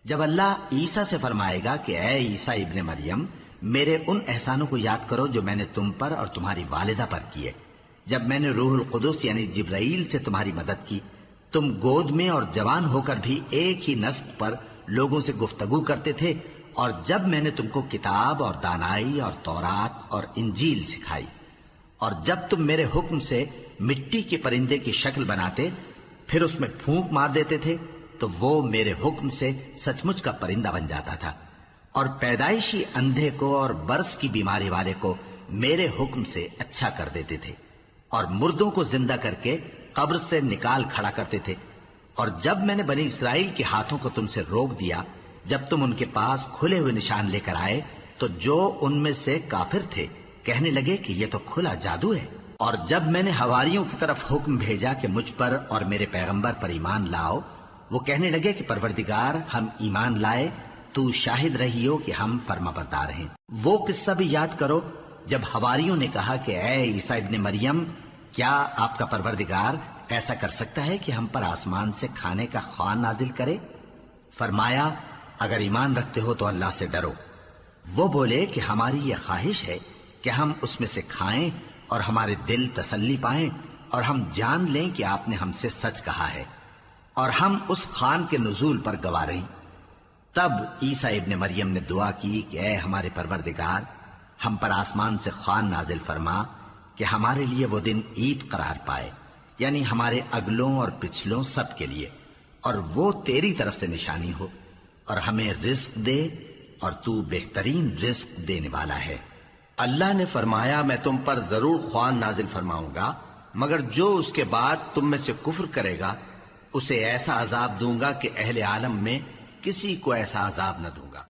جب اللہ عیسیٰ سے فرمائے گا کہ اے عیسیٰ ابن مریم، میرے ان احسانوں کو یاد کرو جو میں نے تم پر اور تمہاری والدہ پر کیے، جب میں نے روح القدس یعنی جبرائیل سے تمہاری مدد کی، تم گود میں اور جوان ہو کر بھی ایک ہی نسق پر لوگوں سے گفتگو کرتے تھے، اور جب میں نے تم کو کتاب اور دانائی اور تورات اور انجیل سکھائی، اور جب تم میرے حکم سے مٹی کے پرندے کی شکل بناتے پھر اس میں پھونک مار دیتے تھے تو وہ میرے حکم سے سچ مچ کا پرندہ بن جاتا تھا، اور پیدائشی اندھے کو اور برس کی بیماری والے کو میرے حکم سے اچھا کر دیتے تھے، اور مردوں کو زندہ کر کے قبر سے نکال کھڑا کرتے تھے، اور جب میں نے بنی اسرائیل کے ہاتھوں کو تم سے روک دیا جب تم ان کے پاس کھلے ہوئے نشان لے کر آئے، تو جو ان میں سے کافر تھے کہنے لگے کہ یہ تو کھلا جادو ہے، اور جب میں نے حواریوں کی طرف حکم بھیجا کہ مجھ پر اور میرے پیغمبر پر ایمان لاؤ، وہ کہنے لگے کہ پروردگار ہم ایمان لائے، تو شاہد رہی ہو کہ ہم فرما بردار ہیں۔ وہ قصہ بھی یاد کرو جب حواریوں نے کہا کہ اے عیسیٰ ابن مریم، کیا آپ کا پروردگار ایسا کر سکتا ہے کہ ہم پر آسمان سے کھانے کا خوان نازل کرے؟ فرمایا اگر ایمان رکھتے ہو تو اللہ سے ڈرو۔ وہ بولے کہ ہماری یہ خواہش ہے کہ ہم اس میں سے کھائیں اور ہمارے دل تسلی پائیں اور ہم جان لیں کہ آپ نے ہم سے سچ کہا ہے، اور ہم اس خوان کے نزول پر گواہ رہیں۔ تب عیسیٰ ابن مریم نے دعا کی کہ اے ہمارے پروردگار، ہم پر آسمان سے خوان نازل فرما کہ ہمارے لیے وہ دن عید قرار پائے، یعنی ہمارے اگلوں اور پچھلوں سب کے لیے، اور وہ تیری طرف سے نشانی ہو، اور ہمیں رزق دے، اور تو بہترین رزق دینے والا ہے۔ اللہ نے فرمایا میں تم پر ضرور خوان نازل فرماؤں گا، مگر جو اس کے بعد تم میں سے کفر کرے گا اسے ایسا عذاب دوں گا کہ اہل عالم میں کسی کو ایسا عذاب نہ دوں گا۔